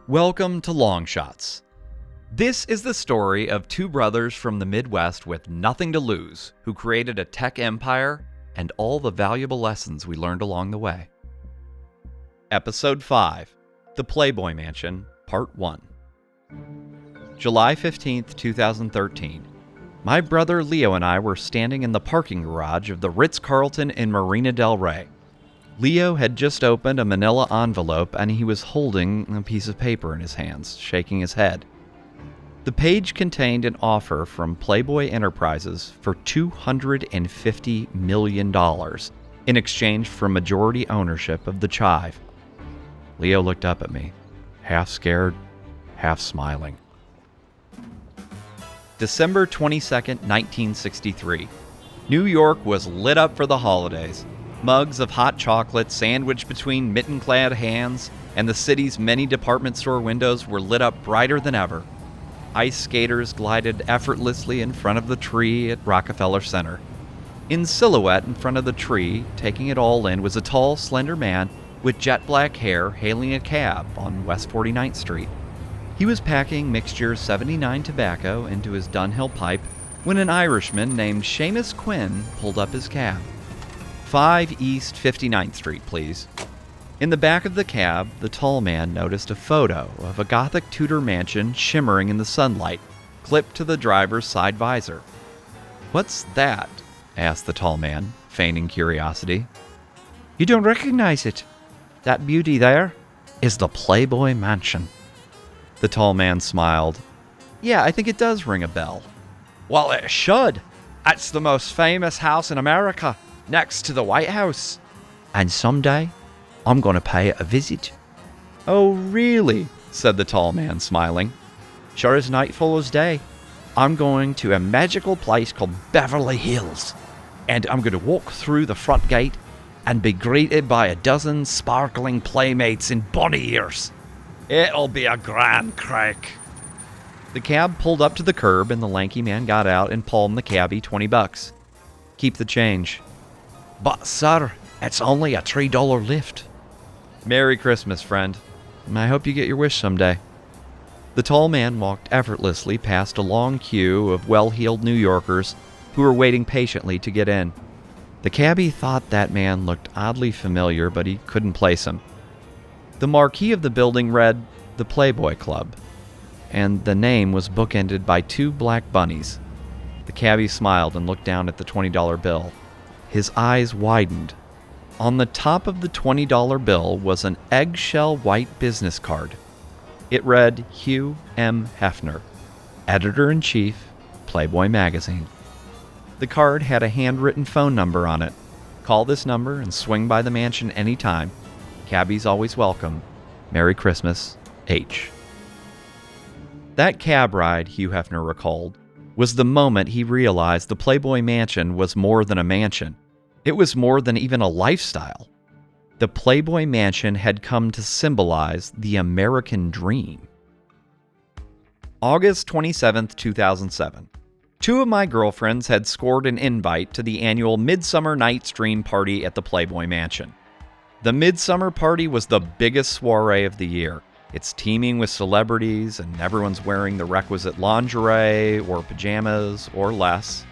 Welcome to Longshots. This is the story of two brothers from the Midwest with nothing to lose who created a tech empire and all the valuable lessons we learned along the way. Episode 5, The Playboy Mansion, Part 1. July 15th, 2013. My brother Leo and I were standing in the parking garage of the Ritz-Carlton in Marina del Rey. Leo had just opened a manila envelope and he was holding a piece of paper in his hands, shaking his head. The page contained an offer from Playboy Enterprises for $250 million in exchange for majority ownership of the Chive. Leo looked up at me, half scared, half smiling. December 22nd, 1963. New York was lit up for the holidays. Mugs of hot chocolate sandwiched between mitten-clad hands, and the city's many department store windows were lit up brighter than ever. Ice skaters glided effortlessly in front of the tree at Rockefeller Center. In silhouette in front of the tree, taking it all in, was a tall, slender man with jet black hair hailing a cab on West 49th Street. He was packing Mixture 79 tobacco into his Dunhill pipe when an Irishman named Seamus Quinn pulled up his cab. 5 East 59th Street, please. In the back of the cab, the tall man noticed a photo of a Gothic Tudor mansion shimmering in the sunlight, clipped to the driver's side visor. "What's that?" asked the tall man, feigning curiosity. "You don't recognize it? That beauty there is the Playboy Mansion." The tall man smiled. "Yeah, I think it does ring a bell." "Well, it should. It's the most famous house in America, next to the White House. And someday, I'm going to pay it a visit." "Oh, really?" said the tall man, smiling. "Sure as night follows day. I'm going to a magical place called Beverly Hills. And I'm going to walk through the front gate and be greeted by a dozen sparkling playmates in bunny ears. It'll be a grand crack." The cab pulled up to the curb and the lanky man got out and palmed the cabbie $20. "Keep the change." "But, sir, it's only a $3 lift." "Merry Christmas, friend. I hope you get your wish someday." The tall man walked effortlessly past a long queue of well-heeled New Yorkers who were waiting patiently to get in. The cabbie thought that man looked oddly familiar, but he couldn't place him. The marquee of the building read, "The Playboy Club," and the name was bookended by 2 black bunnies. The cabbie smiled and looked down at the $20 bill. His eyes widened. On the top of the $20 bill was an eggshell white business card. It read Hugh M. Hefner, Editor-in-Chief, Playboy Magazine. The card had a handwritten phone number on it. "Call this number and swing by the mansion anytime. Cabbies always welcome. Merry Christmas, H." That cab ride, Hugh Hefner recalled, was the moment he realized the Playboy Mansion was more than a mansion. It was more than even a lifestyle. The Playboy Mansion had come to symbolize the American dream. August 27th, 2007. 2 of my girlfriends had scored an invite to the annual Midsummer Night's Dream party at the Playboy Mansion. The Midsummer party was the biggest soiree of the year. It's teeming with celebrities, and everyone's wearing the requisite lingerie or pajamas or less.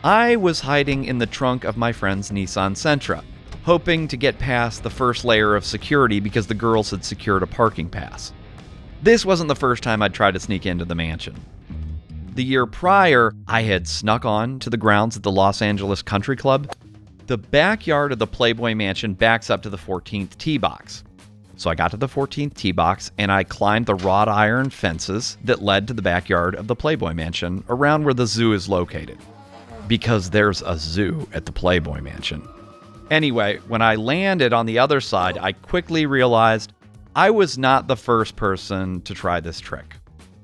I was hiding in the trunk of my friend's Nissan Sentra, hoping to get past the first layer of security because the girls had secured a parking pass. This wasn't the first time I'd tried to sneak into the mansion. The year prior, I had snuck on to the grounds at the Los Angeles Country Club. The backyard of the Playboy Mansion backs up to the 14th tee box. So I got to the 14th tee box and I climbed the wrought iron fences that led to the backyard of the Playboy Mansion around where the zoo is located. Because there's a zoo at the Playboy Mansion. Anyway, when I landed on the other side, I quickly realized I was not the first person to try this trick.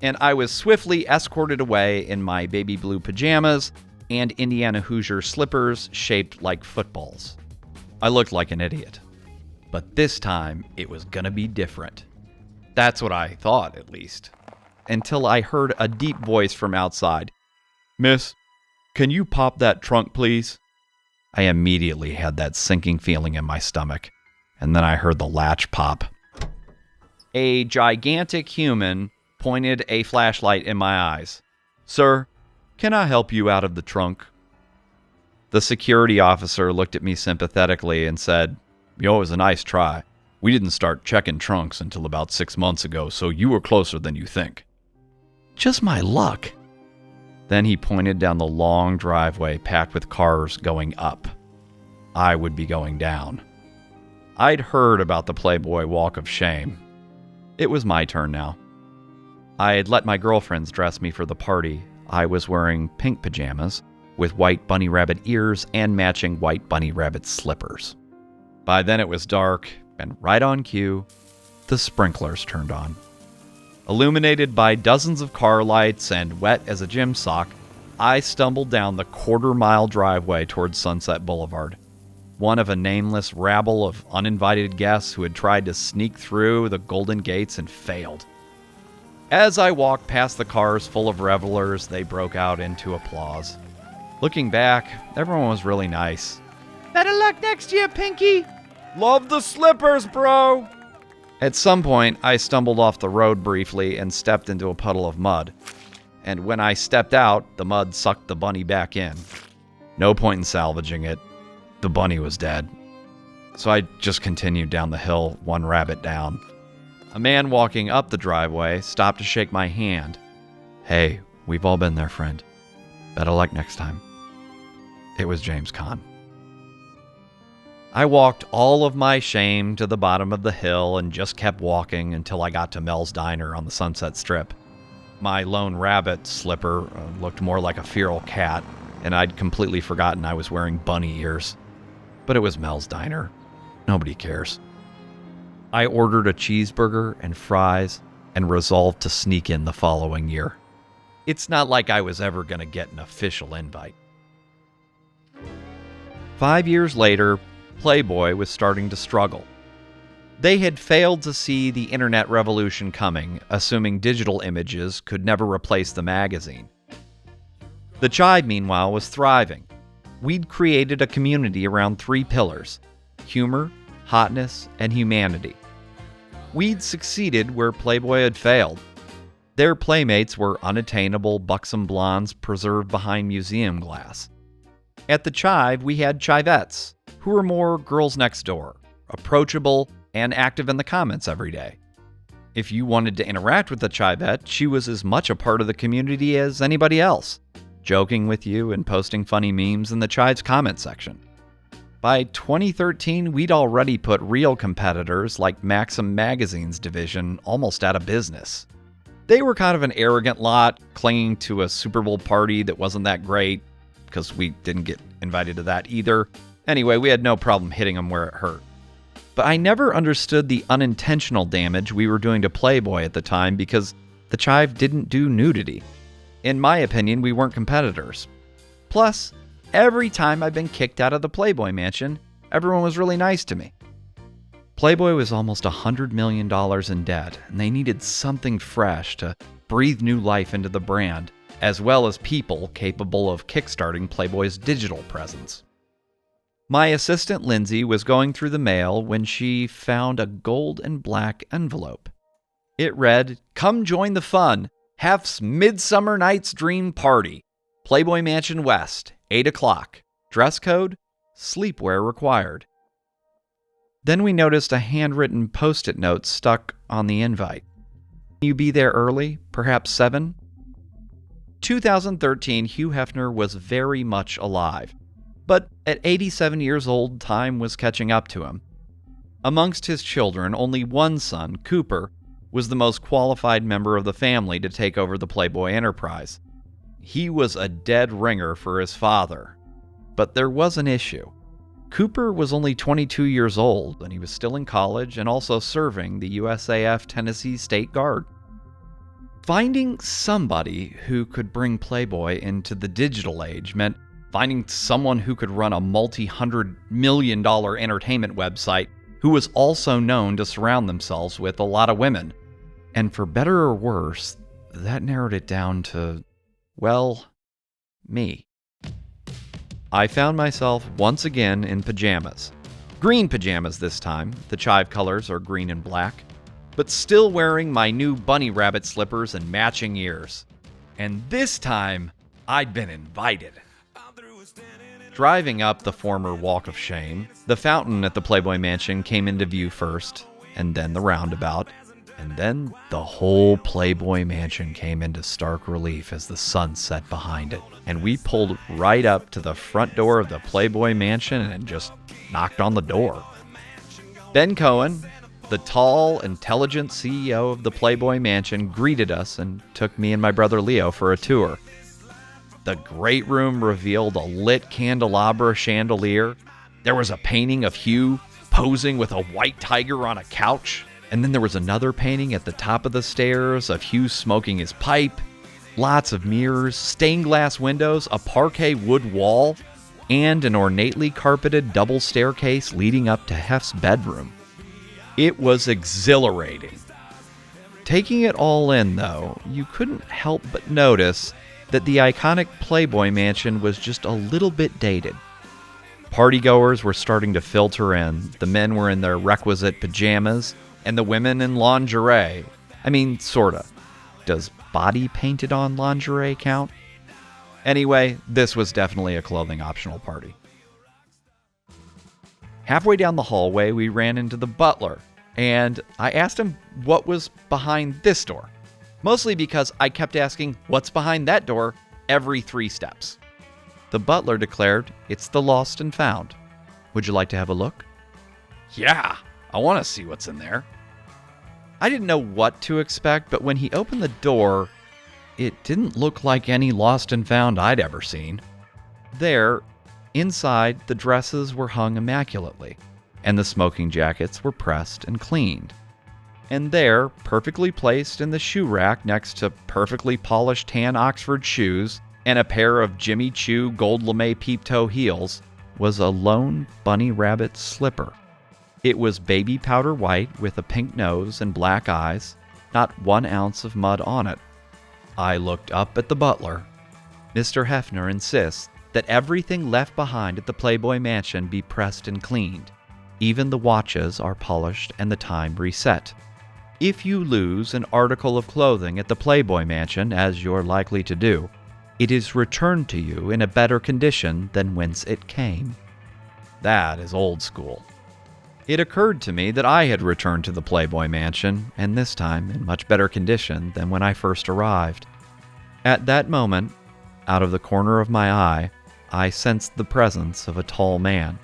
And I was swiftly escorted away in my baby blue pajamas and Indiana Hoosier slippers shaped like footballs. I looked like an idiot. But this time, it was gonna be different. That's what I thought, at least. Until I heard a deep voice from outside. "Miss, can you pop that trunk, please?" I immediately had that sinking feeling in my stomach, and then I heard the latch pop. A gigantic human pointed a flashlight in my eyes. "Sir, can I help you out of the trunk?" The security officer looked at me sympathetically and said, "It was a nice try. We didn't start checking trunks until about 6 months ago, so you were closer than you think." Just my luck. Then he pointed down the long driveway packed with cars going up. I would be going down. I'd heard about the Playboy Walk of Shame. It was my turn now. I had let my girlfriends dress me for the party. I was wearing pink pajamas with white bunny rabbit ears and matching white bunny rabbit slippers. By then it was dark, and right on cue, the sprinklers turned on. Illuminated by dozens of car lights and wet as a gym sock, I stumbled down the quarter-mile driveway towards Sunset Boulevard, one of a nameless rabble of uninvited guests who had tried to sneak through the Golden Gates and failed. As I walked past the cars full of revelers, they broke out into applause. Looking back, everyone was really nice. "Better luck next year, Pinky!" "Love the slippers, bro!" At some point, I stumbled off the road briefly and stepped into a puddle of mud. And when I stepped out, the mud sucked the bunny back in. No point in salvaging it. The bunny was dead. So I just continued down the hill, one rabbit down. A man walking up the driveway stopped to shake my hand. "Hey, we've all been there, friend. Better luck next time." It was James Caan. I walked all of my shame to the bottom of the hill and just kept walking until I got to Mel's Diner on the Sunset Strip. My lone rabbit slipper looked more like a feral cat, and I'd completely forgotten I was wearing bunny ears. But it was Mel's Diner. Nobody cares. I ordered a cheeseburger and fries and resolved to sneak in the following year. It's not like I was ever going to get an official invite. 5 years later, Playboy was starting to struggle. They had failed to see the internet revolution coming, assuming digital images could never replace the magazine. The Chive, meanwhile, was thriving. We'd created a community around 3 pillars: humor, hotness, and humanity. We'd succeeded where Playboy had failed. Their playmates were unattainable, buxom blondes preserved behind museum glass. At the Chive, we had Chivettes, who were more girls next door, approachable, and active in the comments every day. If you wanted to interact with the Chivette, she was as much a part of the community as anybody else, joking with you and posting funny memes in the Chive's comment section. By 2013, we'd already put real competitors like Maxim Magazine's division almost out of business. They were kind of an arrogant lot, clinging to a Super Bowl party that wasn't that great, because we didn't get invited to that either. Anyway, we had no problem hitting them where it hurt. But I never understood the unintentional damage we were doing to Playboy at the time because the Chive didn't do nudity. In my opinion, we weren't competitors. Plus, every time I've been kicked out of the Playboy Mansion, everyone was really nice to me. Playboy was almost $100 million in debt, and they needed something fresh to breathe new life into the brand, as well as people capable of kickstarting Playboy's digital presence. My assistant Lindsay was going through the mail when she found a gold and black envelope. It read, "Come join the fun. Hef's Midsummer Night's Dream Party. Playboy Mansion West, 8 o'clock. Dress code, sleepwear required." Then we noticed a handwritten post-it note stuck on the invite. "Can you be there early, perhaps 7? 2013, Hugh Hefner was very much alive. But at 87 years old, time was catching up to him. Amongst his children, only one son, Cooper, was the most qualified member of the family to take over the Playboy enterprise. He was a dead ringer for his father. But there was an issue. Cooper was only 22 years old, and he was still in college and also serving the USAF Tennessee State Guard. Finding somebody who could bring Playboy into the digital age meant finding someone who could run a multi-$100 million entertainment website who was also known to surround themselves with a lot of women. And for better or worse, that narrowed it down to, well, me. I found myself once again in pajamas. Green pajamas this time. The Chive colors are green and black. but still wearing my new bunny rabbit slippers and matching ears. And this time, I'd been invited. Driving up the former Walk of Shame, the fountain at the Playboy Mansion came into view first, and then the roundabout, and then the whole Playboy Mansion came into stark relief as the sun set behind it. And we pulled right up to the front door of the Playboy Mansion and just knocked on the door. Ben Cohen, the tall, intelligent CEO of the Playboy Mansion, greeted us and took me and my brother Leo for a tour. The great room revealed a lit candelabra chandelier. There was a painting of Hugh posing with a white tiger on a couch. And then there was another painting at the top of the stairs of Hugh smoking his pipe. Lots of mirrors, stained glass windows, a parquet wood wall, and an ornately carpeted double staircase leading up to Hef's bedroom. It was exhilarating. Taking it all in, though, you couldn't help but notice that the iconic Playboy Mansion was just a little bit dated. Partygoers were starting to filter in. The men were in their requisite pajamas, and the women in lingerie. I mean, sorta. Does body painted on lingerie count? Anyway, this was definitely a clothing optional party. Halfway down the hallway, we ran into the butler, and I asked him what was behind this door. Mostly because I kept asking, what's behind that door, every 3 steps. The butler declared, it's the lost and found. Would you like to have a look? Yeah, I want to see what's in there. I didn't know what to expect, but when he opened the door, it didn't look like any lost and found I'd ever seen. There, inside, the dresses were hung immaculately, and the smoking jackets were pressed and cleaned. And there, perfectly placed in the shoe rack next to perfectly polished tan Oxford shoes and a pair of Jimmy Choo gold lame peep-toe heels, was a lone bunny rabbit slipper. It was baby powder white with a pink nose and black eyes, not 1 ounce of mud on it. I looked up at the butler. Mr. Hefner insists that everything left behind at the Playboy Mansion be pressed and cleaned. Even the watches are polished and the time reset. If you lose an article of clothing at the Playboy Mansion, as you're likely to do, it is returned to you in a better condition than whence it came. That is old school. It occurred to me that I had returned to the Playboy Mansion, and this time in much better condition than when I first arrived. At that moment, out of the corner of my eye, I sensed the presence of a tall man,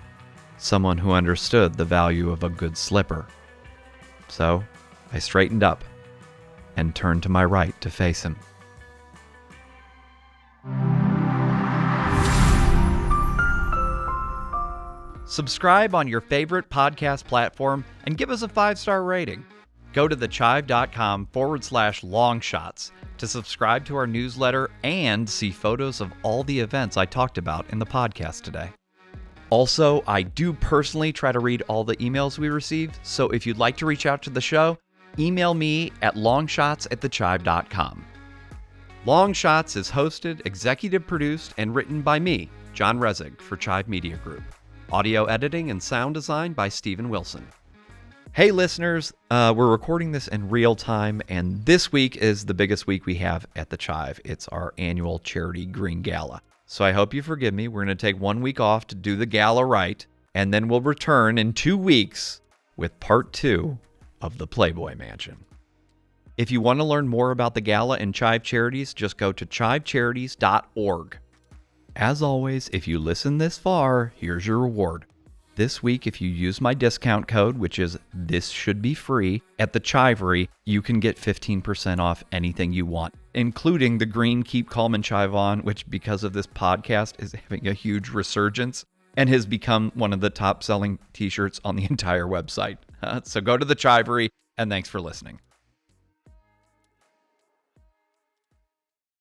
someone who understood the value of a good slipper. So, I straightened up and turned to my right to face him. Subscribe on your favorite podcast platform and give us a 5-star rating. Go to thechive.com/longshots to subscribe to our newsletter and see photos of all the events I talked about in the podcast today. Also, I do personally try to read all the emails we received, so if you'd like to reach out to the show, email me at longshots@thechive.com. Longshots is hosted, executive produced, and written by me, John Resig, for Chive Media Group. Audio editing and sound design by Stephen Wilson. Hey listeners, we're recording this in real time, and this week is the biggest week we have at the Chive. It's our annual Charity Green Gala. So I hope you forgive me. We're going to take 1 week off to do the gala right, and then we'll return in 2 weeks with part 2 of the Playboy Mansion. If you want to learn more about the gala and Chive Charities, just go to chivecharities.org. As always, if you listen this far, here's your reward. This week, if you use my discount code, which is This Should Be Free, at the Chivery, you can get 15% off anything you want, including the green Keep Calm and Chive On, which because of this podcast is having a huge resurgence and has become one of the top selling t-shirts on the entire website. So go to the Chivery, and thanks for listening.